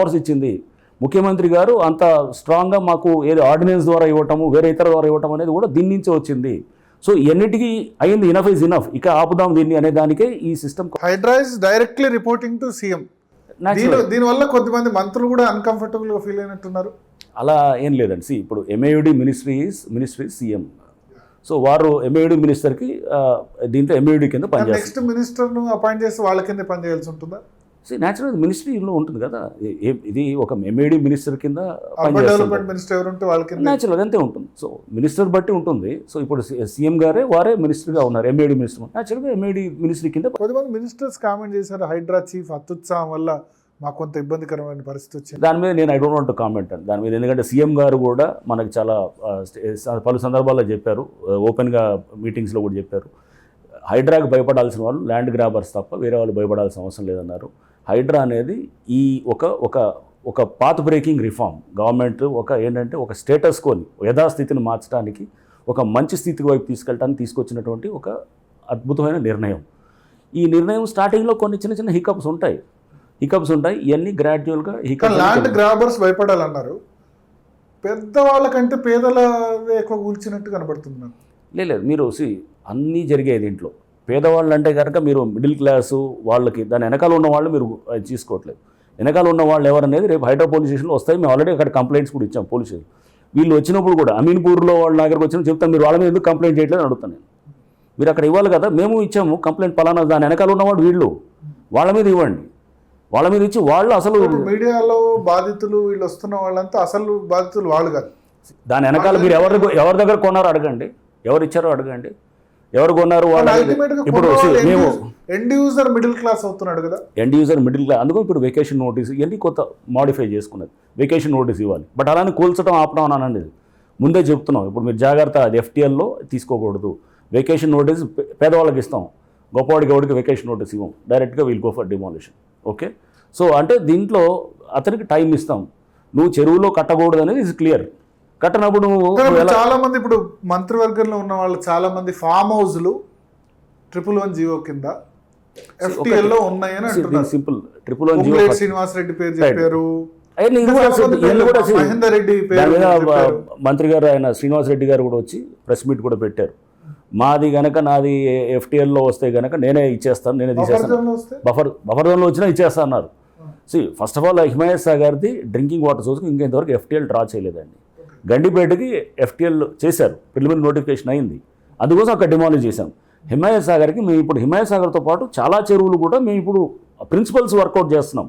Powers ఇచ్చింది. ముఖ్యమంత్రి గారు అంత స్ట్రాంగ్గా మాకు ఏది ఆర్డినెన్స్ ద్వారా ఇవ్వటము, వేరే ఇతర ద్వారా ఇవ్వటం అనేది కూడా దీని నుంచే వచ్చింది. సో ఎన్నిటికీ అయింది, ఇనఫ్ ఇస్ ఇనఫ్, ఇక ఆపుదాం దీన్ని అనే దానికే ఈ system. Hydraa is directly reporting to CM. దీనివల్ల కొద్దిమంది మంత్రులు కూడా అన్కంఫర్టబుల్గా ఫీల్ అయినట్టున్నారు. అలా ఏం లేదండి. ఇప్పుడు ఎంఏయుడి మినిస్ట్రీ సీఎం. సో వారు ఎంఏయుడి మినిస్టర్కి దీంట్లో ఎంఏయుడి కింద పనిచేస్తారు. నెక్స్ట్ మినిస్టర్ను అపాయింట్ చేసి వాళ్ళ కింద పనిచేయాల్సి ఉంటుందా? న్యాచురల్ మినిస్ట్రీలో ఉంటుంది కదా, ఇది ఒక ఎంఏడి మినిస్టర్ కింద డెవలప్మెంట్ మినిస్టర్ ఎవరుంటే వాళ్ళ కింద న్యాచురల్ అంతే ఉంటుంది. సో మినిస్టర్ బట్టి ఉంటుంది. సో ఇప్పుడు సీఎం గారే వారే మినిస్టర్గా ఉన్నారు, ఎంఏడి మినిస్టర్. న్యాచురల్గా ఎంఏడి మినిస్ట్రీ కింద. కొద్దిమంది మినిస్టర్స్ కామెంట్ చేశారు, హైడ్రా చీఫ్ అత్యుత్సాహం వల్ల మాకు కొంత ఇబ్బందికరమైన పరిస్థితి వచ్చింది. దాని మీద నేను I don't want to comment అండి దాని మీద. ఎందుకంటే సీఎం గారు కూడా మనకు చాలా పలు సందర్భాల్లో చెప్పారు, ఓపెన్గా మీటింగ్స్లో కూడా చెప్పారు, హైడ్రాకి భయపడాల్సిన వాళ్ళు ల్యాండ్ గ్రాబర్స్ తప్ప వేరే వాళ్ళు భయపడాల్సిన అవసరం లేదన్నారు. హైడ్రా అనేది ఈ ఒక పాత్ బ్రేకింగ్ రిఫార్మ్. గవర్నమెంట్ ఏంటంటే ఒక స్టేటస్ కోని యథాస్థితిని మార్చడానికి, ఒక మంచి స్థితి వైపు తీసుకెళ్ళడానికి తీసుకొచ్చినటువంటి ఒక అద్భుతమైన నిర్ణయం. ఈ నిర్ణయం స్టార్టింగ్లో కొన్ని చిన్న చిన్న హికప్స్ ఉంటాయి. ఇవన్నీ గ్రాడ్యువల్గా ల్యాండ్ గ్రాబర్స్ భయపడాలన్నారు. పెద్దవాళ్ళకంటే పేదలవే ఎక్కువ కూల్చినట్టు కనబడుతుంది. లేదు, మీరు అన్నీ జరిగాయి దీంట్లో. పేదవాళ్ళు అంటే కనుక మీరు మిడిల్ క్లాసు వాళ్ళకి దాని వెనకాల ఉన్న వాళ్ళు మీరు తీసుకోవట్లేదు. వెనకాల ఉన్న వాళ్ళు ఎవరనేది రేపు హైడ్రా పోలీస్ స్టేషన్లో వస్తాయి. మేము ఆల్రెడీ అక్కడ కంప్లైంట్స్ కూడా ఇచ్చాం పోలీసులు. వీళ్ళు వచ్చినప్పుడు కూడా అమీన్పూర్లో వాళ్ళ దగ్గరకు వచ్చిన చెప్తాను, మీరు వాళ్ళ మీద ఎందుకు కంప్లైంట్ చేయట్లేదు అడుగుతాను నేను. మీరు అక్కడ ఇవ్వాలి కదా, మేము ఇచ్చాము కంప్లైంట్ పలానా, దాని వెనకాల ఉన్నవాడు వీళ్ళు, వాళ్ళ మీద ఇవ్వండి. వాళ్ళ మీద ఇచ్చి వాళ్ళు అసలు మీడియాలో బాధితులు వీళ్ళు వస్తున్న వాళ్ళంతా అసలు బాధితులు వాళ్ళు కాదు. దాని వెనకాల మీరు ఎవరి దగ్గర కొన్నారో అడగండి, ఎవరు ఇచ్చారో అడగండి, ఎవరు కొన్నారు వాళ్ళు. ఇప్పుడు మేము ఎండ్ యూజర్ మిడిల్ క్లాస్ అవుతున్నాడు కదా, ఎండ్ యూజర్ మిడిల్ క్లాస్. అందుకని ఇప్పుడు వెకేషన్ నోటీస్ ఇవన్నీ కొత్త మాడిఫై చేసుకున్నది. వెకేషన్ నోటీస్ ఇవ్వాలి, బట్ అలానే కూల్చడం ఆపడం అని అనేది ముందే చెప్తున్నాం. ఇప్పుడు మీరు జాగ్రత్త, అది ఎఫ్టీఎల్లో తీసుకోకూడదు. వెకేషన్ నోటీస్ పేదవాళ్ళకి ఇస్తాం, గొప్పవాడికి ఎవరికి వెకేషన్ నోటీస్ ఇవ్వం, డైరెక్ట్గా we'll go for demolition. Okay, so అంటే దీంట్లో అతనికి టైం ఇస్తాం. నువ్వు చెరువులో కట్టకూడదు అనేది ఇస్ క్లియర్. కట్టనప్పుడు చాలా మంది ఇప్పుడు మంత్రివర్గంలో ఉన్న వాళ్ళు చాలా మంది ఫామ్ హౌస్లు 111 జీవో కింద ఎఫ్టీఎల్లో ఉన్నాయని అంటున్నారు. సింపుల్ 111 జీవో శ్రీనివాస్ రెడ్డి పేరు చెప్పారు, మహేందర్ రెడ్డి మంత్రి గారు, ఆయన శ్రీనివాస్ రెడ్డి గారు కూడా వచ్చి ప్రెస్ మీట్ కూడా పెట్టారు. మాది గనక నాది ఎఫ్టీఎల్లో వస్తే గనక నేనే ఇచ్చేస్తాను, నేనే తీసేస్తాను, బఫర్ జోన్లో వచ్చినా ఇచ్చేస్తా అన్నారు. ఫస్ట్ ఆఫ్ ఆల్ హిమాయత్ సాగర్ది డ్రింకింగ్ వాటర్ సోర్స్కి ఇంకెంతవరకు ఎఫ్టీఎల్ డ్రా చేయలేదండి. గండిపేటకి ఎఫ్టీఎల్ చేశారు, ప్రిలిమినరీ నోటిఫికేషన్ అయింది, అందుకోసం అక్కడ డిమాలిష్ చేశాం. హిమాయత్ సాగర్కి మేము ఇప్పుడు హిమాయత్ సాగర్తో పాటు చాలా చెరువులు కూడా మేము ఇప్పుడు ప్రిన్సిపల్స్ వర్కౌట్ చేస్తున్నాం.